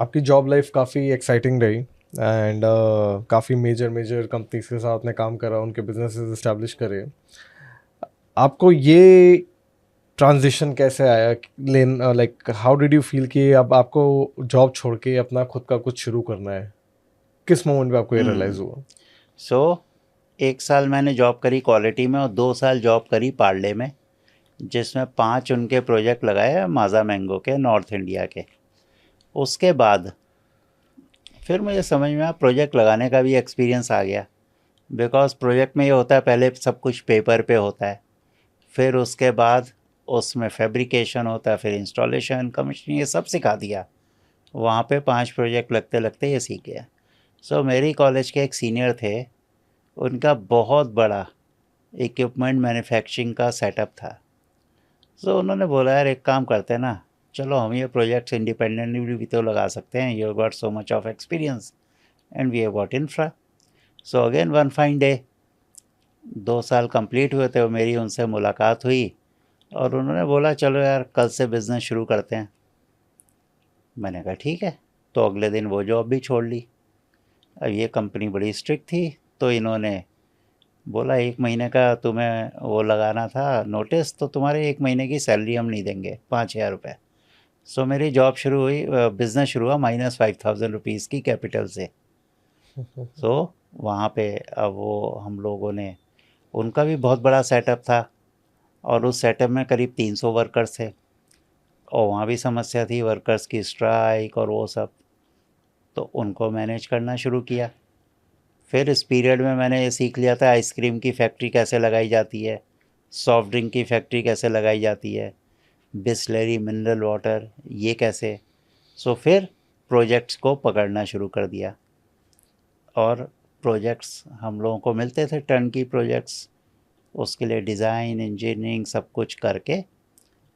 आपकी job life काफ़ी exciting रही एंड काफ़ी मेजर मेजर कंपनीज के साथ आपने काम करा, उनके बिजनेसेस इस्टेब्लिश करे। आपको ये ट्रांजिशन कैसे आया, लेन like how did you feel कि अब आपको जॉब छोड़ के अपना खुद का कुछ शुरू करना है? किस मोमेंट पे आपको ये रियलाइज हुआ? सो 1 साल मैंने जॉब करी क्वालिटी में और 2 साल जॉब करी पार्ले में, जिसमें 5 उनके प्रोजेक्ट लगाए माज़ा मैंगो के नॉर्थ इंडिया के। उसके बाद फिर मुझे समझ में आया, प्रोजेक्ट लगाने का भी एक्सपीरियंस आ गया। बिकॉज़ प्रोजेक्ट में ये होता है, पहले सब कुछ पेपर पे होता है, फिर उसके बाद उसमें फैब्रिकेशन होता है, फिर इंस्टॉलेशन कमीशनिंग ये सब सिखा दिया। वहाँ पे 5 प्रोजेक्ट लगते लगते ये सीख गया। सो मेरी कॉलेज के एक सीनियर थे, उनका बहुत बड़ा इक्विपमेंट मैन्युफैक्चरिंग का सेटअप था। सो उन्होंने बोला, यार एक काम करते हैं ना, चलो हम ये प्रोजेक्ट्स इंडिपेंडेंटली भी तो लगा सकते हैं, you got so much of experience and we have got infra. So again one fine day, 2 साल कंप्लीट हुए थे और मेरी उनसे मुलाकात हुई और उन्होंने बोला, चलो यार कल से बिज़नेस शुरू करते हैं। मैंने कहा ठीक है। तो अगले दिन वो जॉब भी छोड़ ली। अब ये कंपनी बड़ी स्ट्रिक्ट थी, तो इन्होंने बोला 1 महीने का तुम्हें वो लगाना था नोटिस, तो तुम्हारे 1 महीने की सैलरी हम नहीं देंगे, 5,000 रुपये। सो मेरी जॉब शुरू हुई, बिज़नेस शुरू हुआ -5,000 रुपीज़ की कैपिटल से। सो वहाँ पे अब वो हम लोगों ने, उनका भी बहुत बड़ा सेटअप था और उस सेटअप में करीब 300 वर्कर्स थे और वहाँ भी समस्या थी, वर्कर्स की स्ट्राइक और वो सब। तो उनको मैनेज करना शुरू किया। फिर इस पीरियड में मैंने ये सीख लिया था आइसक्रीम की फैक्ट्री कैसे लगाई जाती है, सॉफ्ट ड्रिंक की फैक्ट्री कैसे लगाई जाती है, बिसलेरी मिनरल वाटर ये कैसे। सो फिर प्रोजेक्ट्स को पकड़ना शुरू कर दिया और प्रोजेक्ट्स हम लोगों को मिलते थे, टर्न की प्रोजेक्ट्स, उसके लिए डिज़ाइन इंजीनियरिंग सब कुछ करके।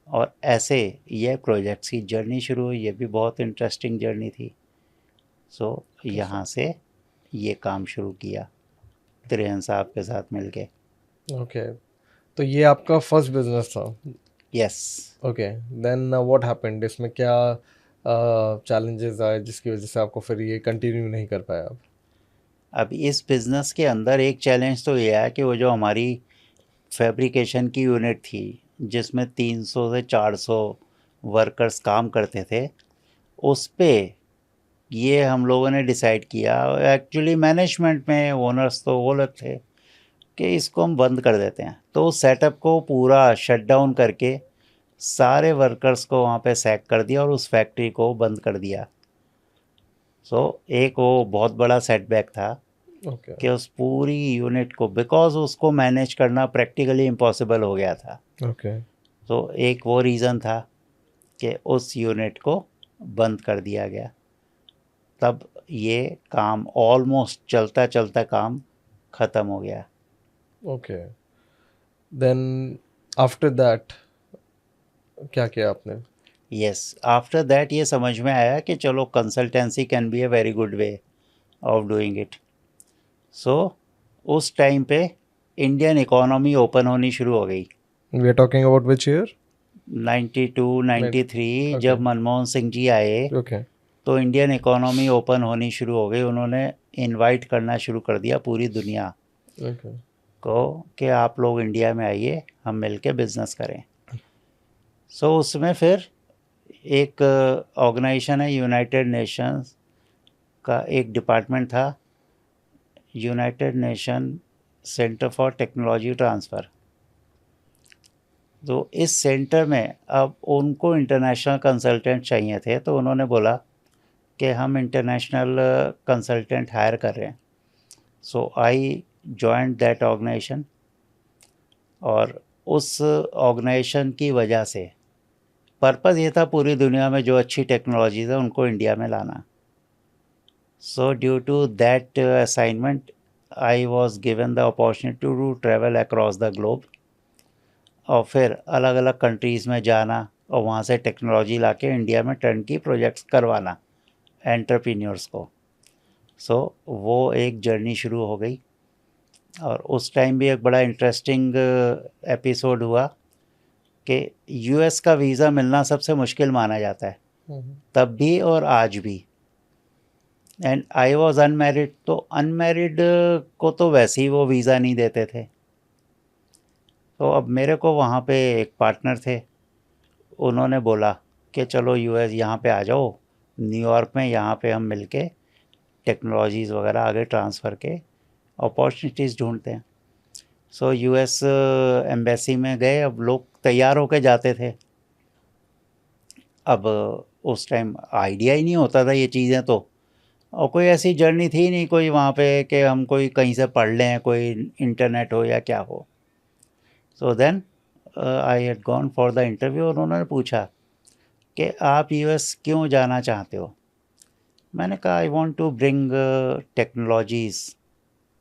और ऐसे ये प्रोजेक्ट्स की जर्नी शुरू हुई, ये भी बहुत इंटरेस्टिंग जर्नी थी। सो यहाँ से ये काम शुरू किया त्रिहन साहब के साथ मिलके। ओके, तो ये आपका फर्स्ट बिजनेस था? Yes. Okay, then what happened? इसमें क्या चैलेंजेस आए जिसकी वजह से आपको फिर ये कंटिन्यू नहीं कर पाया आप? अब इस बिज़नेस के अंदर एक चैलेंज तो ये है कि वो जो हमारी फैब्रिकेशन की यूनिट थी, जिसमें 300 से 400 वर्कर्स काम करते थे, उस पे ये हम लोगों ने डिसाइड किया, एक्चुअली मैनेजमेंट में ओनर्स तो वो लोग थे, कि इसको हम बंद कर देते हैं। तो उस सेटअप को पूरा शट डाउन करके सारे वर्कर्स को वहाँ पे सैक कर दिया और उस फैक्ट्री को बंद कर दिया। सो एक वो बहुत बड़ा सेटबैक था ओके। कि उस पूरी यूनिट को, बिकॉज उसको मैनेज करना प्रैक्टिकली इम्पॉसिबल हो गया था। ओके। तो एक वो रीज़न था कि उस यूनिट को बंद कर दिया गया। तब ये काम ऑलमोस्ट चलता चलता काम ख़त्म हो गया। ओके, देन आफ्टर दैट क्या किया आपने? यस, आफ्टर दैट ये समझ में आया कि चलो consultancy can be a very good way of doing it. So उस टाइम पे इंडियन इकोनॉमी ओपन होनी शुरू हो गई। We are talking about which year? 92 93 okay. जब मनमोहन सिंह जी आए, ओके। तो इंडियन इकोनॉमी ओपन होनी शुरू हो गई। उन्होंने इनवाइट करना शुरू कर दिया पूरी दुनिया ओके। को कि आप लोग इंडिया में आइए, हम मिलके बिज़नेस करें। सो उसमें फिर एक ऑर्गेनाइजेशन है, यूनाइटेड नेशंस का एक डिपार्टमेंट था, United nation centre for technology transfer. तो इस सेंटर में अब उनको इंटरनेशनल कंसल्टेंट चाहिए थे, तो उन्होंने बोला कि हम इंटरनेशनल कंसल्टेंट हायर कर रहे हैं। सो आई जॉइंट दैट ऑर्गेनाइजेशन और उस ऑर्गेनाइजेशन की वजह से पर्पज़ ये था पूरी दुनिया में जो अच्छी टेक्नोलॉजीज़ है उनको इंडिया में लाना। So due to that assignment I was given the opportunity to travel across the globe और फिर अलग अलग कंट्रीज़ में जाना और वहाँ से टेक्नोलॉजी लाके इंडिया में टर्न की प्रोजेक्ट्स करवाना एंटरप्रेन्योर्स को। सो वो एक जर्नी शुरू हो गई और उस टाइम भी एक बड़ा इंटरेस्टिंग एपिसोड हुआ कि यूएस का वीज़ा मिलना सबसे मुश्किल माना जाता है, तब भी और आज भी। एंड आई वॉज अनमैरिड, तो अनमैरिड को तो वैसे ही वो वीज़ा नहीं देते थे। तो अब मेरे को वहाँ पे एक पार्टनर थे, उन्होंने बोला कि चलो यूएस यहाँ पे आ जाओ, न्यूयॉर्क में यहाँ पे हम मिलके टेक्नोलॉजीज़ वगैरह आगे ट्रांसफ़र के अपॉर्चुनिटीज़ ढूंढते हैं। सो यूएस एम्बेसी में गए। अब लोग तैयार होके जाते थे। अब उस टाइम आइडिया ही नहीं होता था ये चीज़ें, तो और कोई ऐसी जर्नी थी नहीं कोई वहाँ पे कि हम कोई कहीं से पढ़ लें, कोई इंटरनेट हो या क्या हो। So then I had gone for the interview, और उन्होंने पूछा कि आप यूएस क्यों जाना चाहते हो। मैंने कहा I want to bring technologies,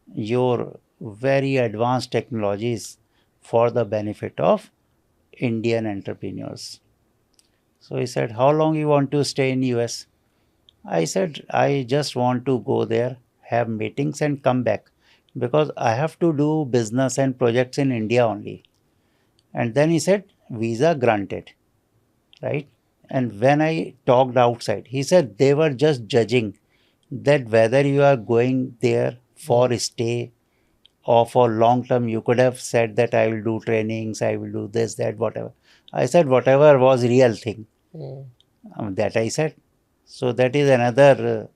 your very advance technologies for the benefit of Indian entrepreneurs. So he said, how long you want to stay in US? I said, I just want to go there, have meetings and come back, because I have to do business and projects in India only. And then he said, visa granted, right? And when I talked outside, he said they were just judging that whether you are going there for stay or for long term. You could have said that I will do trainings, I will do this, that, whatever. I said whatever was real thing, that I said. So that is another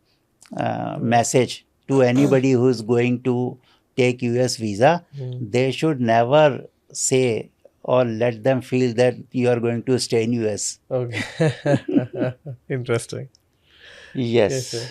message to anybody who is going to take US visa. They should never say or let them feel that you are going to stay in US. Okay. Interesting. Yes. Yes, sir.